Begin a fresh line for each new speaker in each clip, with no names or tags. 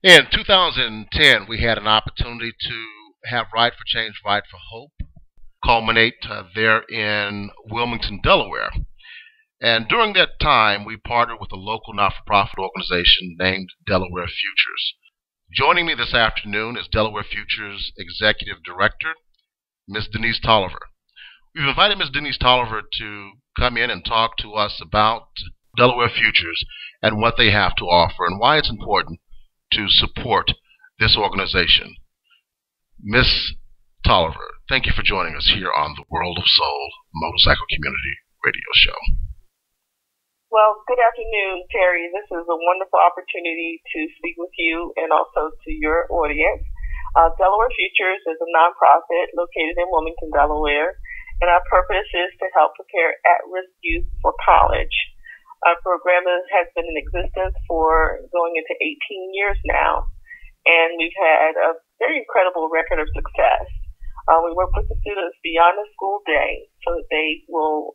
In 2010, we had an opportunity to have Ride for Change, Ride for Hope culminate there in Wilmington, Delaware. And during that time, we partnered with a local not-for-profit organization named Delaware Futures. Joining me this afternoon is Delaware Futures Executive Director, Ms. Denise Toliver. We've invited Ms. Denise Toliver to come in and talk to us about Delaware Futures and what they have to offer and why it's important to support this organization. Ms. Toliver, thank you for joining us here on the World of Soul Motorcycle Community Radio Show.
Well, good afternoon, Terry. This is a wonderful opportunity to speak with you and also to your audience. Delaware Futures is a nonprofit located in Wilmington, Delaware, and our purpose is to help prepare at-risk youth for college. Our program has been in existence for going into 18 years now, and we've had a very incredible record of success. We work with the students beyond the school day so that they will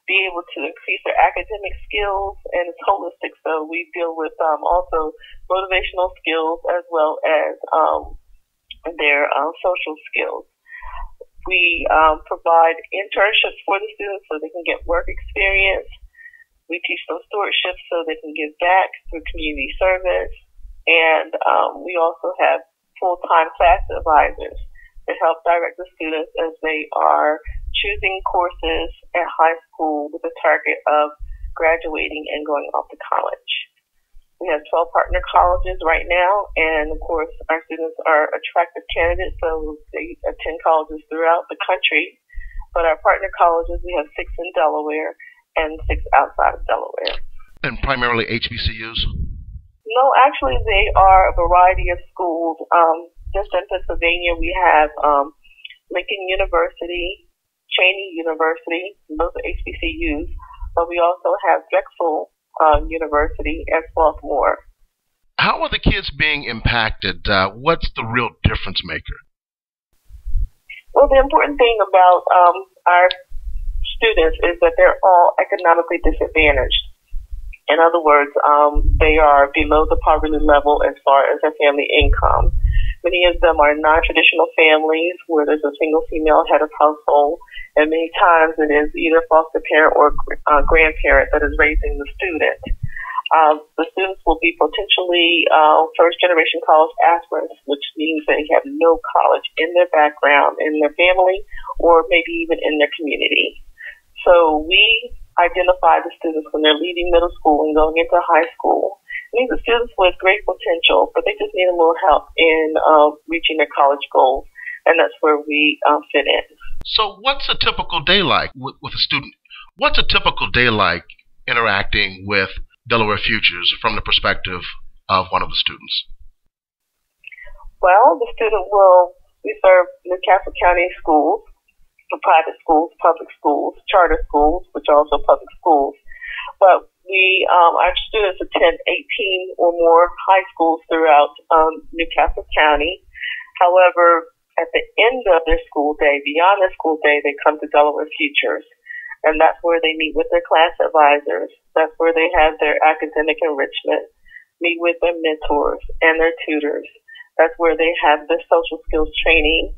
be able to increase their academic skills, and it's holistic. So we deal with also motivational skills as well as their social skills. We provide internships for the students so they can get work experience. We teach them stewardship so they can give back through community service. And we also have full-time class advisors to help direct the students as they are choosing courses at high school with the target of graduating and going off to college. We have 12 partner colleges right now, and of course our students are attractive candidates, so they attend colleges throughout the country. But our partner colleges, we have 6 in Delaware and 6 outside of Delaware.
And primarily HBCUs?
No, actually they are a variety of schools. Just in Pennsylvania we have Lincoln University, Cheney University, those are HBCUs, but we also have Drexel University and Swarthmore.
How are the kids being impacted? What's the real difference maker?
Well, the important thing about our students is that they're all economically disadvantaged. In other words, they are below the poverty level as far as their family income. Many of them are non-traditional families where there's a single female head of household, and many times it is either foster parent or grandparent that is raising the student. The students will be potentially first-generation college aspirants, which means they have no college in their background, in their family, or maybe even in their community. So we identify the students when they're leaving middle school and going into high school. These are students with great potential, but they just need a little help in reaching their college goals, and that's where we fit in.
So what's a typical day like with a student? What's a typical day like interacting with Delaware Futures from the perspective of one of the students?
Well, the student we serve Newcastle County schools, the private schools, public schools, charter schools, which are also public schools. But our students attend 18 or more high schools throughout Newcastle County. However, at the end of their school day, beyond their school day, they come to Delaware Futures. And that's where they meet with their class advisors. That's where they have their academic enrichment, meet with their mentors and their tutors. That's where they have their social skills training.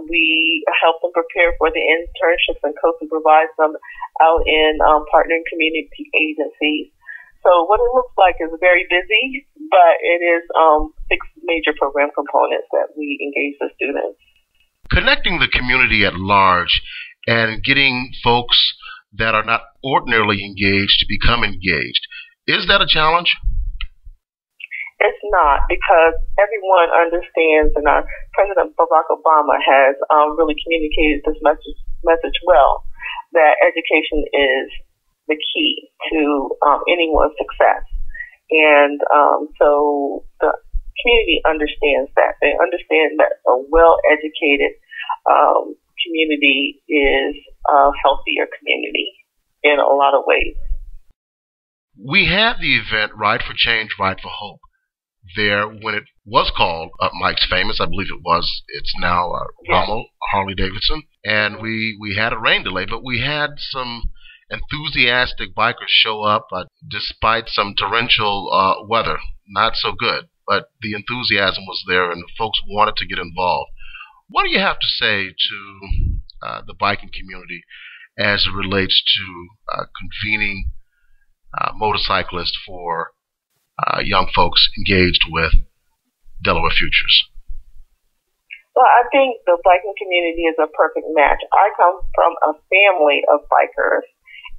We help them prepare for the internships and co-supervise them out in partnering community agencies. So what it looks like is very busy, but it is 6 major program components that we engage the students.
Connecting the community at large and getting folks that are not ordinarily engaged to become engaged, is that a challenge?
It's not, because everyone understands, and our President Barack Obama has really communicated this message well, that education is the key to anyone's success. And so the community understands that. They understand that a well-educated community is a healthier community in a lot of ways.
We had the event Ride for Change, Ride for Hope there when it was called Mike's Famous, I believe it was. It's now Rommel, Harley Davidson. And we had a rain delay, but we had some enthusiastic bikers show up despite some torrential weather. Not so good. but the enthusiasm was there and the folks wanted to get involved. What do you have to say to the biking community as it relates to convening motorcyclists for young folks engaged with Delaware Futures?
Well, I think the biking community is a perfect match. I come from a family of bikers,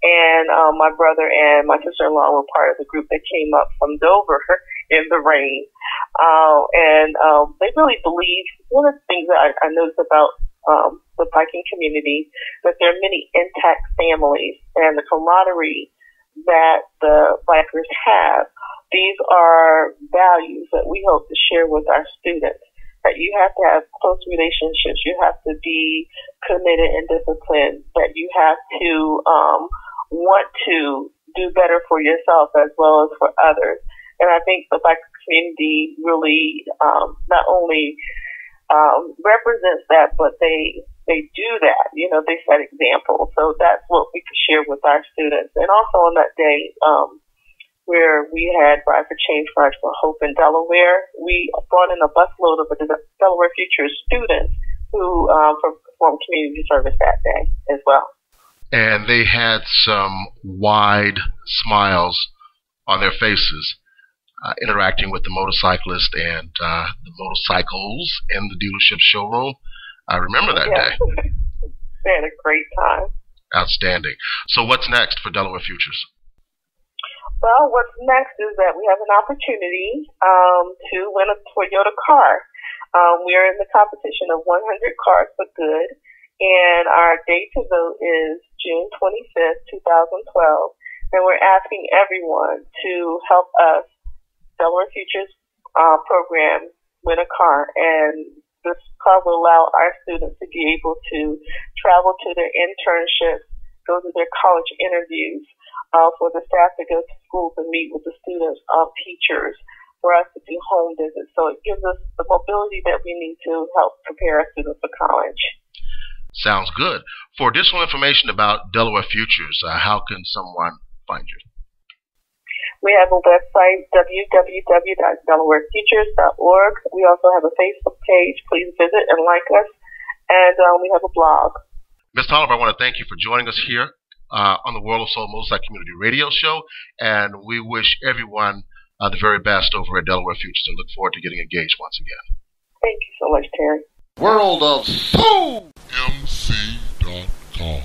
and my brother and my sister-in-law were part of the group that came up from Dover in the rain. And they really believe, one of the things that I noticed about the biking community, that there are many intact families, and the camaraderie that the bikers have. These are values that we hope to share with our students. That you have to have close relationships, you have to be committed and disciplined, that you have to want to do better for yourself as well as for others. And I think the biker community really not only represents that, but they do that. You know, they set examples. So that's what we could share with our students. And also on that day, where we had Ride for Change, Ride for Hope in Delaware, we brought in a busload of Delaware Futures students who performed community service that day as well.
And they had some wide smiles on their faces, interacting with the motorcyclist and the motorcycles in the dealership showroom. I remember that day.
They had a great time.
Outstanding. So what's next for Delaware Futures?
Well, what's next is that we have an opportunity to win a Toyota car. We are in the competition of 100 cars for good, and our date to vote is June 25th, 2012. And we're asking everyone to help us, Delaware Futures program, win a car. And this car will allow our students to be able to travel to their internships, go to their college interviews, for the staff to go to schools and meet with the students, teachers, for us to do home visits. So it gives us the mobility that we need to help prepare our students for college.
Sounds good. For additional information about Delaware Futures, how can someone find you?
We have a website, www.delawarefutures.org. We also have a Facebook page. Please visit and like us. And we have a blog.
Ms. Toliver, I want to thank you for joining us here on the World of Soul Motorcycle Community Radio Show, and we wish everyone the very best over at Delaware Futures and look forward to getting engaged once again.
Thank you so much, Terry.
World of Soul MC.com